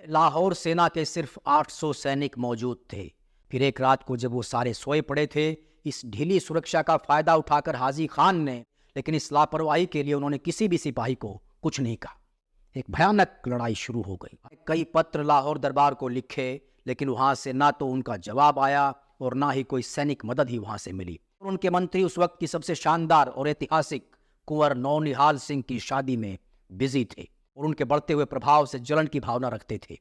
लाहौर सेना के सिर्फ 800 सैनिक मौजूद थे। फिर एक रात को जब वो सारे सोए पड़े थे, इस ढीली सुरक्षा का फायदा उठाकर हाजी खान ने, लेकिन इस लापरवाही के लिए उन्होंने किसी भी सिपाही को कुछ नहीं कहा। एक भयानक लड़ाई शुरू हो गई। कई पत्र लाहौर दरबार को लिखे, लेकिन वहां से ना तो उनका जवाब आया और ना ही कोई सैनिक मदद ही वहां से मिली। और उनके मंत्री उस वक्त की सबसे शानदार और ऐतिहासिक कुंवर नौनिहाल सिंह की शादी में बिजी थे और उनके बढ़ते हुए प्रभाव से जलन की भावना रखते थे।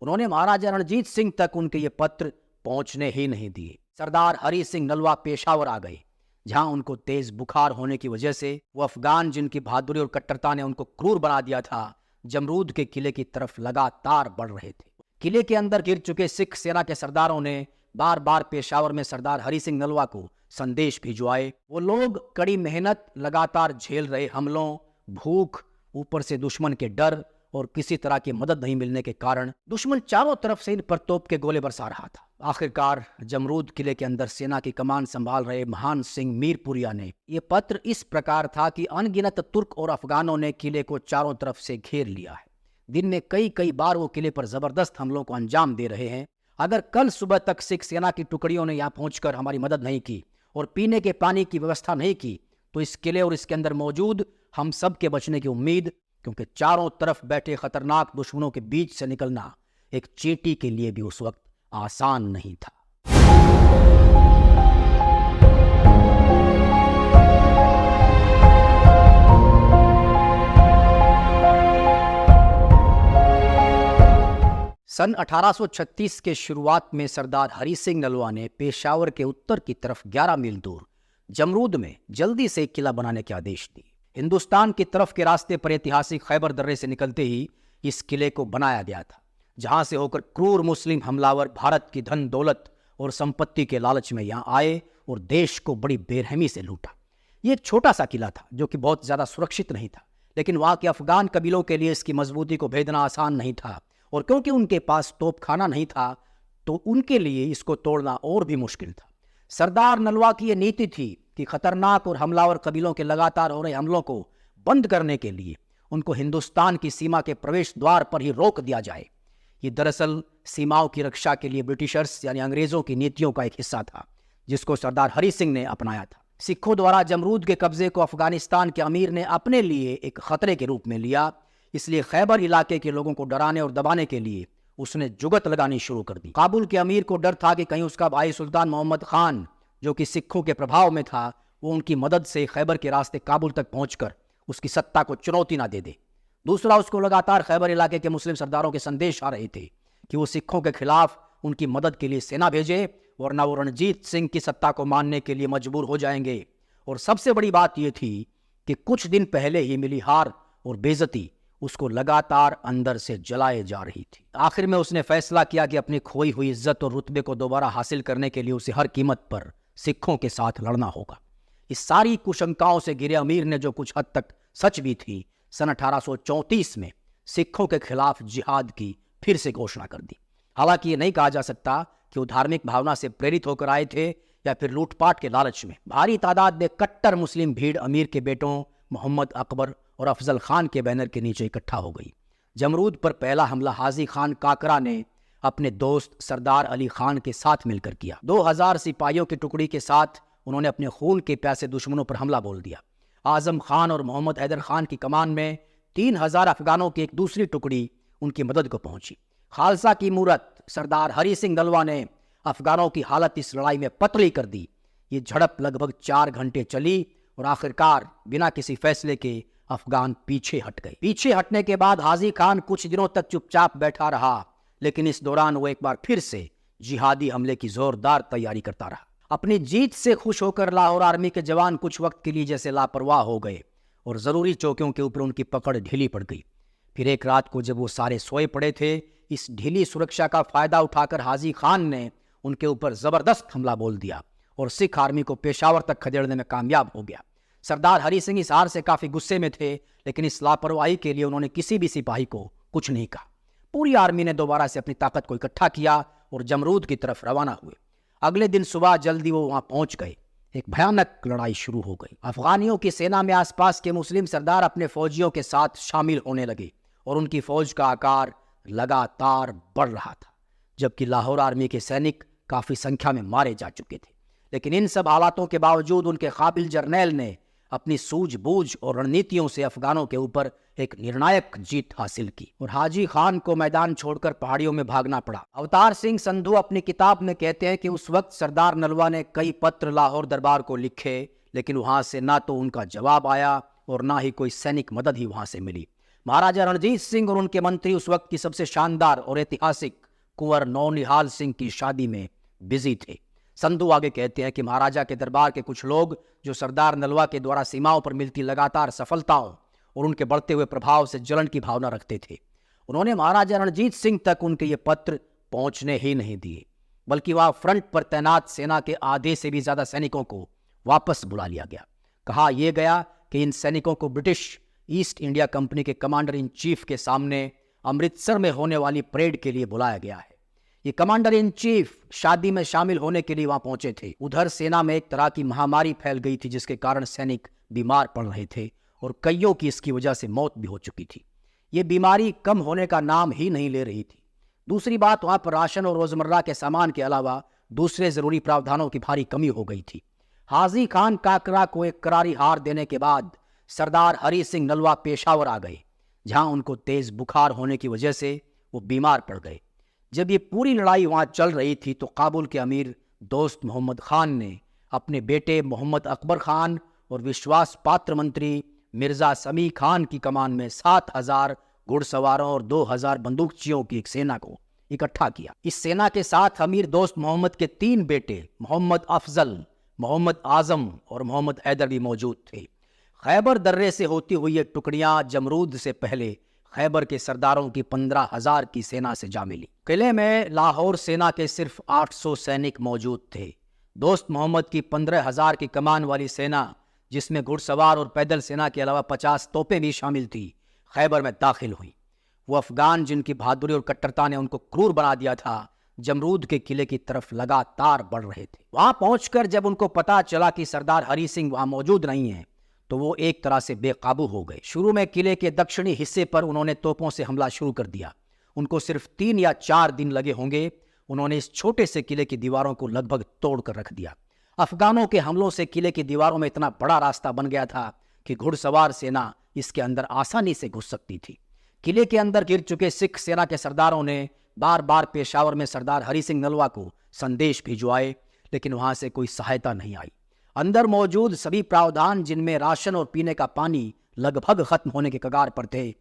उन्होंने महाराजा रणजीत सिंह तक उनके ये पत्र पहुंचने ही नहीं दिए। सरदार हरि सिंह नलवा पेशावर आ गए, जहां उनको तेज बुखार होने की वजह से वो अफगान जिनकी बहादुरी और कट्टरता ने उनको क्रूर बना दिया था, जमरूद के किले की तरफ लगातार बढ़ रहे थे। किले के अंदर गिर चुके सिख सेना के सरदारों ने बार बार पेशावर में सरदार हरि सिंह नलवा को संदेश भिजवाए। वो लोग कड़ी मेहनत, लगातार झेल रहे हमलों, भूख, ऊपर से दुश्मन के डर और किसी तरह की मदद नहीं मिलने के कारण दुश्मन चारों तरफ से इन पर तोप के गोले बरसा रहा था। आखिरकार जमरूद किले के अंदर सेना की कमान संभाल रहे महान सिंह मीरपुरिया ने ये पत्र इस प्रकार था कि अनगिनत तुर्क और अफगानों ने किले को चारों तरफ से घेर लिया है। दिन में कई बार वो किले पर जबरदस्त हमलों को अंजाम दे रहे हैं। अगर कल सुबह तक सिख सेना की टुकड़ियों ने यहाँ पहुंचकर हमारी मदद नहीं की और पीने के पानी की व्यवस्था नहीं की, तो इस किले और इसके अंदर मौजूद हम सब के बचने की उम्मीद, क्योंकि चारों तरफ बैठे खतरनाक दुश्मनों के बीच से निकलना एक चींटी के लिए भी उस वक्त आसान नहीं था। सन 1836 के शुरुआत में सरदार हरि सिंह नलवा ने पेशावर के उत्तर की तरफ 11 मील दूर जमरूद में जल्दी से एक किला बनाने के आदेश दिए। हिंदुस्तान की तरफ के रास्ते पर ऐतिहासिक खैबर दर्रे से निकलते ही इस किले को बनाया गया था, जहां से होकर क्रूर मुस्लिम हमलावर भारत की धन दौलत और संपत्ति के लालच में यहां आए और देश को बड़ी बेरहमी से लूटा। ये एक छोटा सा किला था जो कि बहुत ज्यादा सुरक्षित नहीं था, लेकिन वहां के अफगान कबीलों के लिए इसकी मजबूती को भेदना आसान नहीं था, और क्योंकि उनके पास तोपखाना नहीं था तो उनके लिए इसको तोड़ना और भी मुश्किल था। सरदार नलवा की यह नीति थी कि खतरनाक और हमलावर कबीलों के लगातार हो रहे हमलों को बंद करने के लिए उनको हिंदुस्तान की सीमा के प्रवेश द्वार पर ही रोक दिया जाए। ये दरअसल सीमाओं की रक्षा के लिए ब्रिटिशर्स यानी अंग्रेजों की नीतियों का एक हिस्सा था, जिसको सरदार हरि सिंह ने अपनाया था। सिखों द्वारा जमरूद के कब्जे को अफगानिस्तान के अमीर ने अपने लिए एक खतरे के रूप में लिया, इसलिए खैबर इलाके के लोगों को डराने और दबाने के लिए उसने जुगत लगानी शुरू कर दी। काबुल के अमीर को डर था कि कहीं उसका भाई सुल्तान मोहम्मद खान, जो कि सिखों के प्रभाव में था, वो उनकी मदद से खैबर के रास्ते काबुल तक पहुंचकर उसकी सत्ता को चुनौती ना दे दे। दूसरा, उसको लगातार खैबर इलाके के मुस्लिम सरदारों के संदेश आ रहे थे कि वो सिखों के खिलाफ उनकी मदद के लिए सेना भेजे, वरना वो रणजीत सिंह की सत्ता को मानने के लिए मजबूर हो जाएंगे। और सबसे बड़ी बात यह थी कि कुछ दिन पहले ही मिली हार और बेइज्जती उसको लगातार अंदर से जलाए जा रही थी। आखिर में उसने फैसला किया कि अपनी खोई हुई इज्जत और रुतबे को दोबारा हासिल करने के लिए उसे हर कीमत पर सिखों के साथ लड़ना होगा। इस सारी कुशंकाओं से घिरे अमीर ने, जो कुछ हद तक सच भी थी, सन 1834 में सिखों के खिलाफ जिहाद की फिर से घोषणा कर दी। हालांकि ये नहीं कहा जा सकता कि वो धार्मिक भावना से प्रेरित होकर आए थे या फिर लूटपाट के लालच में। भारी तादाद में कट्टर मुस्लिम भीड़ अमीर के बेटों मोहम्मद अकबर और अफजल खान के बैनर के नीचे इकट्ठा हो गई। जमरूद पर पहला हमला हाजी खान काकरा ने अपने दोस्त सरदार अली खान के साथ मिलकर किया। 2000 सिपाहियों की टुकड़ी के साथ उन्होंने अपने खून के प्यासे दुश्मनों पर हमला बोल दिया। आजम खान और मोहम्मद हैदर खान की कमान में 3000 अफगानों की एक दूसरी टुकड़ी उनकी मदद को पहुंची। खालसा की मूरत सरदार हरि सिंह नलवा ने अफगानों की हालत इस लड़ाई में पतली कर दी। ये झड़प लगभग 4 घंटे चली और आखिरकार बिना किसी फैसले के अफगान पीछे हट गए। पीछे हटने के बाद हाजी खान कुछ दिनों तक चुपचाप बैठा रहा, लेकिन इस दौरान वो एक बार फिर से जिहादी हमले की जोरदार तैयारी करता रहा। अपनी जीत से खुश होकर लाहौर आर्मी के जवान कुछ वक्त के लिए जैसे लापरवाह हो गए और जरूरी चौकियों के ऊपर उनकी पकड़ ढीली पड़ गई। फिर एक रात को जब वो सारे सोए पड़े थे, इस ढीली सुरक्षा का फायदा उठाकर हाजी खान ने उनके ऊपर जबरदस्त हमला बोल दिया और सिख आर्मी को पेशावर तक खदेड़ने में कामयाब हो गया। सरदार हरि सिंह इस हार से काफी गुस्से में थे, लेकिन इस लापरवाही के लिए उन्होंने किसी भी सिपाही को कुछ नहीं कहा। पूरी आर्मी ने दोबारा से अपनी ताकत को इकट्ठा किया और जमरूद की तरफ रवाना हुए। अगले दिन सुबह जल्दी वो वहां पहुंच गए। एक भयानक लड़ाई शुरू हो गई। अफगानियों की सेना में आसपास के मुस्लिम सरदार अपने फौजियों के साथ शामिल होने लगे और उनकी फौज का आकार लगातार बढ़ रहा था, जबकि लाहौर आर्मी के सैनिक काफी संख्या में मारे जा चुके थे। लेकिन इन सब हालातों के बावजूद उनके काबिल जर्नैल ने अपनी सूझबूझ और रणनीतियों से अफगानों के ऊपर एक निर्णायक जीत हासिल की और हाजी खान को मैदान छोड़कर पहाड़ियों में भागना पड़ा। अवतार सिंह संधू अपनी किताब में कहते हैं कि उस वक्त सरदार नलवा ने कई पत्र लाहौर दरबार को लिखे, लेकिन वहां से ना तो उनका जवाब आया और ना ही कोई सैनिक मदद ही वहां से मिली। महाराजा रणजीत सिंह और उनके मंत्री उस वक्त की सबसे शानदार और ऐतिहासिक कुंवर नौनिहाल सिंह की शादी में बिजी थे। संधू आगे कहते हैं कि महाराजा के दरबार के कुछ लोग जो सरदार नलवा के द्वारा सीमाओं पर मिलती लगातार सफलताओं और उनके बढ़ते हुए प्रभाव से जलन की भावना रखते थे, उन्होंने महाराजा रणजीत सिंह तक उनके ये पत्र पहुंचने ही नहीं दिए, बल्कि वहां फ्रंट पर तैनात सेना के आधे से भी ज्यादा सैनिकों को वापस बुला लिया गया। कहा यह गया कि इन सैनिकों को ब्रिटिश ईस्ट इंडिया कंपनी के कमांडर इन चीफ के सामने अमृतसर में होने वाली परेड के लिए बुलाया गया है। ये कमांडर इन चीफ शादी में शामिल होने के लिए वहां पहुंचे थे। उधर सेना में एक तरह की महामारी फैल गई थी, जिसके कारण सैनिक बीमार पड़ रहे थे और कईयों की इसकी वजह से मौत भी हो चुकी थी। ये बीमारी कम होने का नाम ही नहीं ले रही थी। दूसरी बात, वहां पर राशन और रोजमर्रा के सामान के अलावा दूसरे जरूरी प्रावधानों की भारी कमी हो गई थी। हाजी खान काकरा को एक करारी हार देने के बाद सरदार हरी सिंह नलवा पेशावर आ गए, जहां उनको तेज बुखार होने की वजह से वो बीमार पड़ गए। जब ये पूरी लड़ाई वहां चल रही थी तो काबुल के अमीर दोस्त मोहम्मद खान ने अपने बेटे मोहम्मद अकबर खान और विश्वास पात्र मंत्री मिर्जा समी खान की कमान में 7,000 घुड़सवारों और 2,000 बंदूकचियों की एक सेना को इकट्ठा किया। इस सेना के साथ अमीर दोस्त मोहम्मद के 3 बेटे मोहम्मद अफजल, मोहम्मद आजम और मोहम्मद हैदर भी मौजूद थे। खैबर दर्रे से होती हुई ये टुकड़ियां जमरूद से पहले खैबर के सरदारों की 15,000 की सेना से जा मिली। किले में लाहौर सेना के सिर्फ 800 सैनिक मौजूद थे। दोस्त मोहम्मद की 15,000 की कमान वाली सेना, जिसमें घुड़सवार और पैदल सेना के अलावा 50 तोपें भी शामिल थी, खैबर में दाखिल हुई। वो अफगान जिनकी बहादुरी और कट्टरता ने उनको क्रूर बना दिया था, जमरूद के किले की तरफ लगातार बढ़ रहे थे। वहां पहुंचकर जब उनको पता चला कि सरदार हरी सिंह वहां मौजूद नहीं है, तो वो एक तरह से बेकाबू हो गए। शुरू में किले के दक्षिणी हिस्से पर उन्होंने तोपों से हमला शुरू कर दिया। उनको सिर्फ 3 या 4 दिन लगे होंगे। उन्होंने इस छोटे से किले की दीवारों को लगभग तोड़कर रख दिया। अफगानों के हमलों से किले की दीवारों में इतना बड़ा रास्ता बन गया था कि घुड़सवार सेना इसके अंदर आसानी से घुस सकती थी। किले के अंदर गिर चुके सिख सेना के सरदारों ने बार बार पेशावर में सरदार हरी सिंह नलवा को संदेश भिजवाए, लेकिन वहां से कोई सहायता नहीं आई। अंदर मौजूद सभी प्रावधान, जिनमें राशन और पीने का पानी लगभग खत्म होने के कगार पर थे।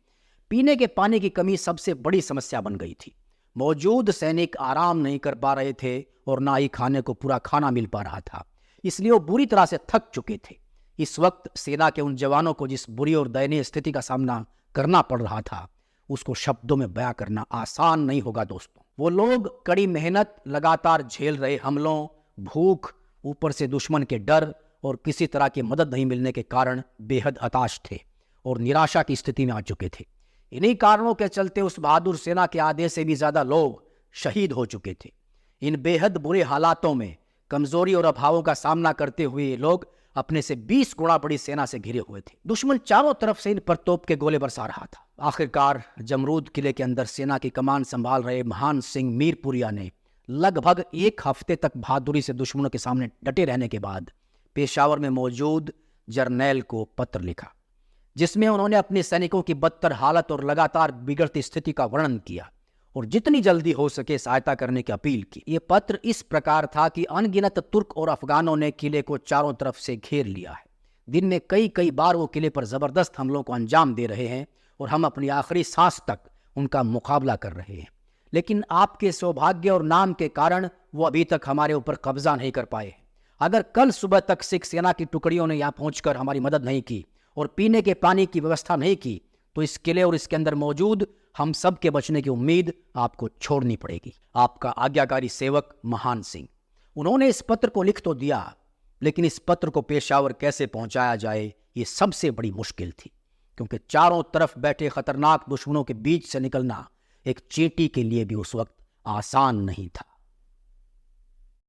पीने के पानी की कमी सबसे बड़ी समस्या बन गई थी। मौजूद सैनिक आराम नहीं कर पा रहे थे और ना ही खाने को पूरा खाना मिल पा रहा था, इसलिए वो बुरी तरह से थक चुके थे। इस वक्त सेना के उन जवानों को जिस बुरी और दयनीय स्थिति का सामना करना पड़ रहा था, उसको शब्दों में बयां करना आसान नहीं होगा दोस्तों। वो लोग कड़ी मेहनत, लगातार झेल रहे हमलों, भूख, ऊपर से दुश्मन के डर और किसी तरह की मदद नहीं मिलने के कारण बेहद हताश थे और निराशा की स्थिति में आ चुके थे। इन्हीं कारणों के चलते उस बहादुर सेना के आधे से भी ज्यादा लोग शहीद हो चुके थे। इन बेहद बुरे हालातों में कमजोरी और अभावों का सामना करते हुए ये लोग अपने से 20 गुना बड़ी सेना से घिरे हुए थे। दुश्मन चारों तरफ से इन पर तोप के गोले बरसा रहा था। आखिरकार जमरूद किले के अंदर सेना की कमान संभाल रहे महान सिंह मीरपुरिया ने लगभग 1 हफ्ते तक बहादुरी से दुश्मनों के सामने डटे रहने के बाद पेशावर में मौजूद जर्नैल को पत्र लिखा, जिसमें उन्होंने अपने सैनिकों की बदतर हालत और लगातार बिगड़ती स्थिति का वर्णन किया और जितनी जल्दी हो सके सहायता करने की अपील की। यह पत्र इस प्रकार था कि अनगिनत तुर्क और अफगानों ने किले को चारों तरफ से घेर लिया है। दिन में कई बार वो किले पर जबरदस्त हमलों को अंजाम दे रहे हैं और हम अपनी आखिरी सांस तक उनका मुकाबला कर रहे हैं, लेकिन आपके सौभाग्य और नाम के कारण वो अभी तक हमारे ऊपर कब्जा नहीं कर पाए। अगर कल सुबह तक सिख सेना की टुकड़ियों ने यहाँ पहुंचकर हमारी मदद नहीं की और पीने के पानी की व्यवस्था नहीं की, तो इस किले और इसके अंदर मौजूद हम सब के बचने की उम्मीद आपको छोड़नी पड़ेगी। आपका आज्ञाकारी सेवक महान सिंह। उन्होंने इस पत्र को लिख तो दिया, लेकिन इस पत्र को पेशावर कैसे पहुंचाया जाए, ये सबसे बड़ी मुश्किल थी, क्योंकि चारों तरफ बैठे खतरनाक दुश्मनों के बीच से निकलना एक चींटी के लिए भी उस वक्त आसान नहीं था।